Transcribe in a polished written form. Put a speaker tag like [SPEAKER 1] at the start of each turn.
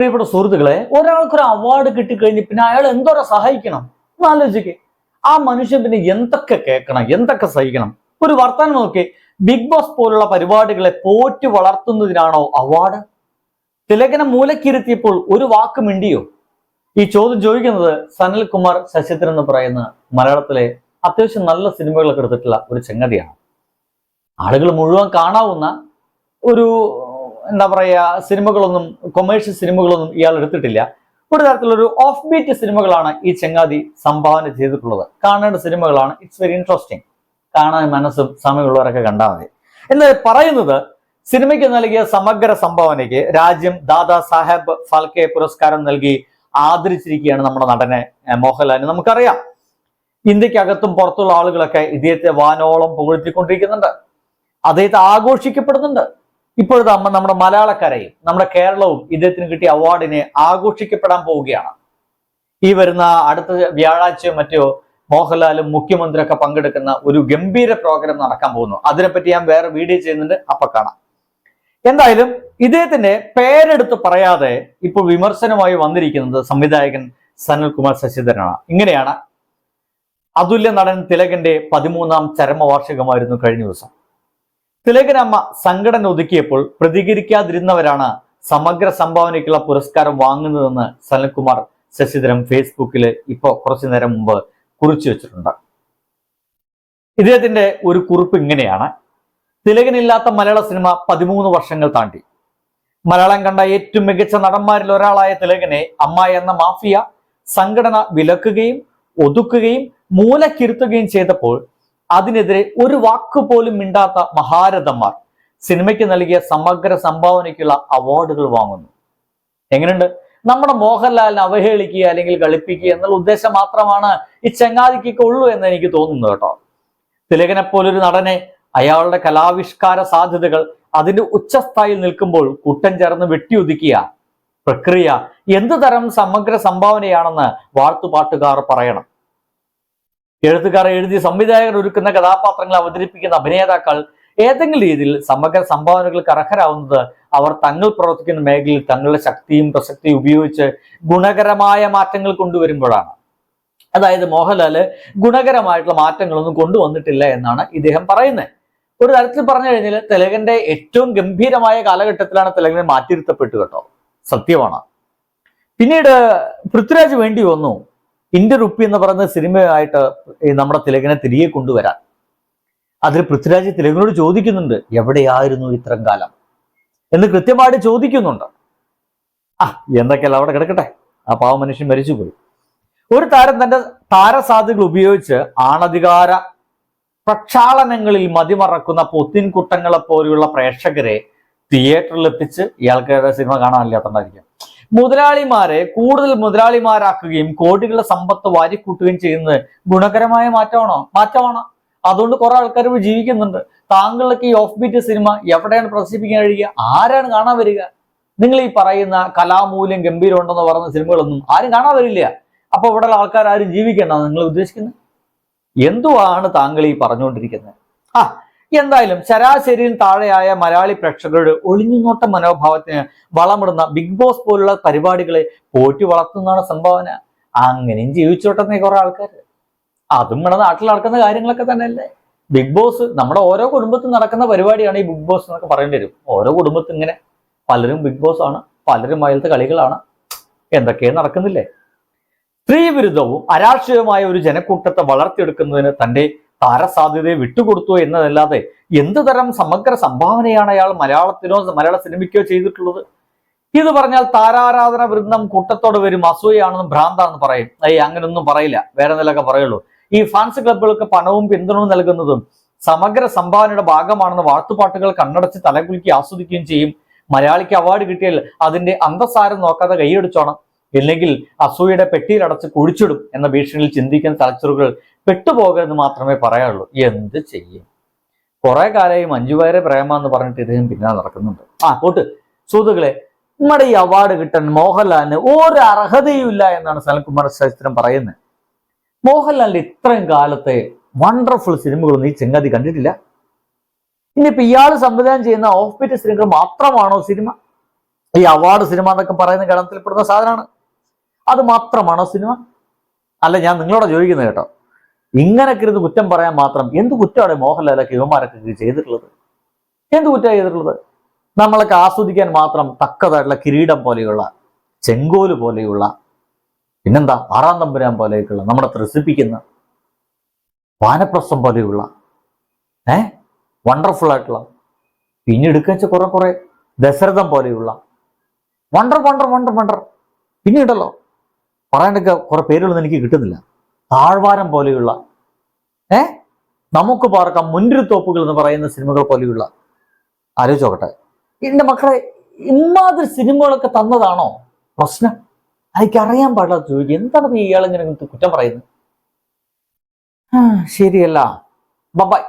[SPEAKER 1] പ്രിയപ്പെട്ട സുഹൃത്തുക്കളെ, ഒരാൾക്കൊരു അവാർഡ് കിട്ടിക്കഴിഞ്ഞ് പിന്നെ അയാൾ എന്തോരം സഹായിക്കണം എന്ന് ആലോചിക്കേ. ആ മനുഷ്യൻ പിന്നെ എന്തൊക്കെ കേൾക്കണം, എന്തൊക്കെ സഹിക്കണം. ഒരു വർത്തമാനം നോക്കി, ബിഗ് ബോസ് പോലുള്ള പരിപാടികളെ പോറ്റി വളർത്തുന്നതിനാണോ അവാർഡ്? തിലകനെ മൂലക്കിരുത്തിയപ്പോൾ ഒരു വാക്ക് മിണ്ടിയോ? ഈ ചോദ്യം ചോദിക്കുന്നത് സനൽകുമാർ ശശിധരൻ എന്ന് പറയുന്ന മലയാളത്തിലെ അത്യാവശ്യം നല്ല സിനിമകളൊക്കെ എടുത്തിട്ടുള്ള ഒരു ചങ്ങതിയാണ്. ആളുകൾ മുഴുവൻ കാണാവുന്ന ഒരു എന്താ പറയുക, സിനിമകളൊന്നും, കൊമേഴ്ഷ്യൽ സിനിമകളൊന്നും ഇയാൾ എടുത്തിട്ടില്ല. ഒരു തരത്തിലൊരു ഓഫ് ബീറ്റ് സിനിമകളാണ് ഈ ചങ്ങാതി സംഭാവന ചെയ്തിട്ടുള്ളത്. കാണേണ്ട സിനിമകളാണ്. It's very interesting. കാണാൻ മനസ്സും സമയമുള്ളവരൊക്കെ കണ്ടാൽ മതി. എന്ന് പറയുന്നത്, സിനിമയ്ക്ക് നൽകിയ സമഗ്ര സംഭാവനയ്ക്ക് രാജ്യം ദാദാ സാഹേബ് ഫാൽക്കെ പുരസ്കാരം നൽകി ആദരിച്ചിരിക്കുകയാണ് നമ്മുടെ നടനെ മോഹൻലാലിനെ. നമുക്കറിയാം, ഇന്ത്യക്കകത്തും പുറത്തുള്ള ആളുകളൊക്കെ ഇദ്ദേഹത്തെ വാനോളം പുകഴ്ത്തിക്കൊണ്ടിരിക്കുന്നുണ്ട്. അദ്ദേഹത്തെ ആഘോഷിക്കപ്പെടുന്നുണ്ട്. ഇപ്പോഴത്തെ നമ്മുടെ മലയാളക്കരയും നമ്മുടെ കേരളവും ഇദ്ദേഹത്തിന് കിട്ടിയ അവാർഡിനെ ആഘോഷിക്കപ്പെടാൻ പോവുകയാണ്. ഈ വരുന്ന അടുത്ത വ്യാഴാഴ്ചയോ മറ്റോ മോഹൻലാലും മുഖ്യമന്ത്രിയൊക്കെ പങ്കെടുക്കുന്ന ഒരു ഗംഭീര പ്രോഗ്രാം നടക്കാൻ പോകുന്നു. അതിനെപ്പറ്റി ഞാൻ വേറെ വീഡിയോ ചെയ്യുന്നുണ്ട്, അപ്പൊ കാണാം. എന്തായാലും ഇദ്ദേഹത്തിന്റെ പേരെടുത്ത് പറയാതെ ഇപ്പോൾ വിമർശനമായി വന്നിരിക്കുന്നത് സംവിധായകൻ സനൽകുമാർ ശശിധരനാണ്. ഇങ്ങനെയാണ്: അതുല്യ നടൻ തിലകന്റെ 13ാം ചരമവാർഷികമായിരുന്നു കഴിഞ്ഞ ദിവസം. തിലകനമ്മ സംഘടന ഒതുക്കിയപ്പോൾ പ്രതികരിക്കാതിരുന്നവരാണ് സമഗ്ര സംഭാവനയ്ക്കുള്ള പുരസ്കാരം വാങ്ങുന്നതെന്ന് സനൽകുമാർ ശശിധരൻ ഫേസ്ബുക്കിൽ ഇപ്പോൾ കുറച്ചു നേരം മുമ്പ് കുറിച്ചു വെച്ചിട്ടുണ്ട്. ഇദ്ദേഹത്തിന്റെ ഒരു കുറിപ്പ് ഇങ്ങനെയാണ്: തിലകനില്ലാത്ത മലയാള സിനിമ 13 വർഷങ്ങൾ താണ്ടി. മലയാളം കണ്ട ഏറ്റവും മികച്ച നടന്മാരിൽ ഒരാളായ തിലകനെ അമ്മ എന്ന മാഫിയ സംഘടന വിലക്കുകയും ഒതുക്കുകയും മൂലക്കിരുത്തുകയും ചെയ്തപ്പോൾ അതിനെതിരെ ഒരു വാക്കുപോലും മിണ്ടാത്ത മഹാരഥന്മാർ സിനിമയ്ക്ക് നൽകിയ സമഗ്ര സംഭാവനയ്ക്കുള്ള അവാർഡുകൾ വാങ്ങുന്നു. എങ്ങനെയുണ്ട്? നമ്മുടെ മോഹൻലാലിനെ അവഹേളിക്കുക അല്ലെങ്കിൽ കളിപ്പിക്കുക എന്നുള്ള ഉദ്ദേശം മാത്രമാണ് ഈ ചങ്ങാതിക്കൊക്കെ ഉള്ളൂ എന്ന് എനിക്ക് തോന്നുന്നു കേട്ടോ. തിലകനെ പോലൊരു നടനെ, അയാളുടെ കലാവിഷ്കാര സാധ്യതകൾ അതിന്റെ ഉച്ചസ്ഥായിൽ നിൽക്കുമ്പോൾ കൂട്ടം ചേർന്ന് വെട്ടിയൊതുക്കിയ പ്രക്രിയ എന്തു തരം സമഗ്ര സംഭാവനയാണെന്ന് വാഴ്ത്തുപാട്ടുകാർ പറയണം. എഴുത്തുകാർ എഴുതി സംവിധായകർ ഒരുക്കുന്ന കഥാപാത്രങ്ങൾ അവതരിപ്പിക്കുന്ന അഭിനേതാക്കൾ ഏതെങ്കിലും രീതിയിൽ സമഗ്ര സംഭാവനകൾക്ക് അർഹരാവുന്നത് അവർ തങ്ങൾ പ്രവർത്തിക്കുന്ന മേഖലയിൽ തങ്ങളുടെ ശക്തിയും പ്രസക്തിയും ഉപയോഗിച്ച് ഗുണകരമായ മാറ്റങ്ങൾ കൊണ്ടുവരുമ്പോഴാണ്. അതായത് മോഹൻലാല് ഗുണകരമായിട്ടുള്ള മാറ്റങ്ങളൊന്നും കൊണ്ടുവന്നിട്ടില്ല എന്നാണ് ഇദ്ദേഹം പറയുന്നത്. ഒരു തരത്തിൽ പറഞ്ഞു കഴിഞ്ഞാൽ തിലകന്റെ ഏറ്റവും ഗംഭീരമായ കാലഘട്ടത്തിലാണ് തിലകനെ മാറ്റിയിരുത്തപ്പെട്ടു കേട്ടോ, സത്യമാണ്. പിന്നീട് പൃഥ്വിരാജ് വേണ്ടി വന്നു ഇന്ത്യൻ റുപ്പി എന്ന് പറയുന്ന സിനിമയായിട്ട് നമ്മുടെ തിലകനെ തിരികെ കൊണ്ടുവരാൻ. അതിൽ പൃഥ്വിരാജ് തിലകനോട് ചോദിക്കുന്നുണ്ട്, എവിടെയായിരുന്നു ഇത്രയും കാലം എന്ന് കൃത്യമായിട്ട് ചോദിക്കുന്നുണ്ട്. എന്തൊക്കെയല്ല അവിടെ കിടക്കട്ടെ, ആ പാവ മനുഷ്യൻ മരിച്ചുപോയി. ഒരു താരം തന്റെ താരസാധ്യതകൾ ഉപയോഗിച്ച് ആണധികാര പ്രക്ഷാളനങ്ങളിൽ മതിമറക്കുന്ന പൊത്തിൻകുട്ടങ്ങളെ പോലെയുള്ള പ്രേക്ഷകരെ തിയേറ്ററിൽ എത്തിച്ച് ഇയാൾക്കാരുടെ സിനിമ കാണാനില്ലാത്തണ്ടായിരിക്കും. മുതലാളിമാരെ കൂടുതൽ മുതലാളിമാരാക്കുകയും കോടികളുടെ സമ്പത്ത് വാരിക്കൂട്ടുകയും ചെയ്യുന്നത് ഗുണകരമായ മാറ്റമാണോ? അതുകൊണ്ട് കുറെ ആൾക്കാർ ജീവിക്കുന്നുണ്ട്. താങ്കൾക്ക് ഈ ഓഫ് ബീറ്റ് സിനിമ എവിടെയാണ് പ്രദർശിപ്പിക്കാൻ കഴിയുക? ആരാണ് കാണാൻ വരിക? നിങ്ങൾ ഈ പറയുന്ന കലാമൂല്യം ഗംഭീരം ഉണ്ടെന്ന് പറയുന്ന സിനിമകളൊന്നും ആരും കാണാൻ വരില്ല. അപ്പൊ ഇവിടെ ആൾക്കാർ ആരും ജീവിക്കേണ്ടെന്ന് നിങ്ങൾ ഉദ്ദേശിക്കുന്നത്? എന്തുവാണ് താങ്കൾ ഈ പറഞ്ഞുകൊണ്ടിരിക്കുന്നത്? എന്തായാലും ശരാശരിയിൽ താഴെയായ മലയാളി പ്രേക്ഷകരുടെ ഒളിഞ്ഞുനോട്ട മനോഭാവത്തിന് വളമിടുന്ന ബിഗ് ബോസ് പോലുള്ള പരിപാടികളെ പോറ്റി വളർത്തുന്നതാണ് സംഭാവന. അങ്ങനെയും ജീവിച്ചോട്ടെന്നേ കുറെ ആൾക്കാർ. അതും നമ്മുടെ നാട്ടിൽ നടക്കുന്ന കാര്യങ്ങളൊക്കെ തന്നെയല്ലേ. ബിഗ് ബോസ് നമ്മുടെ ഓരോ കുടുംബത്തിൽ നടക്കുന്ന പരിപാടിയാണ് ഈ ബിഗ് ബോസ് എന്നൊക്കെ പറയേണ്ടി വരും. ഓരോ കുടുംബത്തിൽ ഇങ്ങനെ പലരും ബിഗ് ബോസ് ആണ്, പലരും അതിലത്തെ കളികളാണ്, എന്തൊക്കെയും നടക്കുന്നില്ലേ. സ്ത്രീവിരുദ്ധവും അരാഷ്ട്രീയവുമായ ഒരു ജനക്കൂട്ടത്തെ വളർത്തിയെടുക്കുന്നതിന് തന്റെ താരസാധ്യതയെ വിട്ടുകൊടുത്തു എന്നതല്ലാതെ എന്തു തരം സമഗ്ര സംഭാവനയാണ് അയാൾ മലയാളത്തിനോ മലയാള സിനിമയ്ക്കോ ചെയ്തിട്ടുള്ളത്? ഇത് പറഞ്ഞാൽ താരാരാധന വൃന്ദം കൂട്ടത്തോടെ വരും, അസൂയാണെന്നും ഭ്രാന്താണെന്ന് പറയും. അങ്ങനൊന്നും പറയില്ല, വേറെ എന്തെങ്കിലുമൊക്കെ പറയുള്ളൂ. ഈ ഫാൻസ് ക്ലബുകൾക്ക് പണവും പിന്തുണവും നൽകുന്നതും സമഗ്ര സംഭാവനയുടെ ഭാഗമാണെന്ന് വാഴ്ത്തുപാട്ടുകൾ കണ്ണടച്ച് തലകുലുക്കി ആസ്വദിക്കുകയും ചെയ്യും. മലയാളിക്ക് അവാർഡ് കിട്ടിയാൽ അതിന്റെ അന്തസാരം നോക്കാതെ കൈയടിച്ചോണം, ഇല്ലെങ്കിൽ അസൂയയുടെ പെട്ടിയിലടച്ച് കുഴിച്ചിടും എന്ന ഭീഷണിയിൽ ചിന്തിക്കുന്ന തലച്ചോറുകൾ പെട്ടുപോകരുതെന്ന് മാത്രമേ പറയാനുള്ളൂ. എന്ത് ചെയ്യും? കുറെ കാലമായി മഞ്ജുവാരെ പ്രേമ എന്ന് പറഞ്ഞിട്ട് ഇദ്ദേഹം പിന്നാലെ നടക്കുന്നുണ്ട്. പോട്ട് സുഹൃത്തുക്കളെ, നമ്മുടെ ഈ അവാർഡ് കിട്ടാൻ മോഹൻലാലിന് ഒരു അർഹതയും ഇല്ല എന്നാണ് സനൽകുമാർ ശശിധരൻ പറയുന്നത്. മോഹൻലാലിന്റെ ഇത്രയും കാലത്തെ വണ്ടർഫുൾ സിനിമകളൊന്നും ഈ ചങ്ങാതി കണ്ടിട്ടില്ല. ഇനിയിപ്പോ ഇയാൾ സംവിധാനം ചെയ്യുന്ന ഓഫ് ബീറ്റ് സിനിമകൾ മാത്രമാണോ സിനിമ? ഈ അവാർഡ് സിനിമ എന്നൊക്കെ പറയുന്ന ഗണത്തിൽപ്പെടുന്ന സാധനമാണ്. അത് മാത്രമാണോ സിനിമ? അല്ല, ഞാൻ നിങ്ങളോട് ചോദിക്കുന്നത് കേട്ടോ. ഇങ്ങനൊക്കെ ഇരുന്ന് കുറ്റം പറയാൻ മാത്രം എന്ത് കുറ്റമാണ് മോഹൻലാലൊക്കെ യുവമാരൊക്കെ ചെയ്തിട്ടുള്ളത്? എന്ത് കുറ്റമാണ് ചെയ്തിട്ടുള്ളത്? നമ്മളൊക്കെ ആസ്വദിക്കാൻ മാത്രം തക്കതായിട്ടുള്ള കിരീടം പോലെയുള്ള, ചെങ്കോല് പോലെയുള്ള, പിന്നെന്താ ആറാം തമ്പുരാൻ പോലെയൊക്കെയുള്ള, നമ്മളെ ത്രസിപ്പിക്കുന്ന വാനപ്രസ്ഥം പോലെയുള്ള വണ്ടർഫുൾ ആയിട്ടുള്ള, പിന്നെ എടുക്കുക കുറെ ദശരഥം പോലെയുള്ള വണ്ടർ വണ്ടർ വണ്ടർ വണ്ടർ, പിന്നീടല്ലോ പറയാനൊക്കെ കുറെ പേരുകളൊന്നും എനിക്ക് കിട്ടുന്നില്ല. താഴ്വാരം പോലെയുള്ള, നമുക്ക് പാർക്കാം മുന്തിരിത്തോപ്പുകൾ എന്ന് പറയുന്ന സിനിമകൾ പോലെയുള്ള. ആലോചിച്ചോക്കട്ടെ, എന്റെ മക്കളെ, ഇമാതിരി സിനിമകളൊക്കെ തന്നതാണോ പ്രശ്നം? എനിക്കറിയാൻ പാടില്ല. ചോദിക്കുക എന്താണ് ഇയാളിങ്ങനെ കുറ്റം പറയുന്നത്? ശരിയല്ല. ബൈ.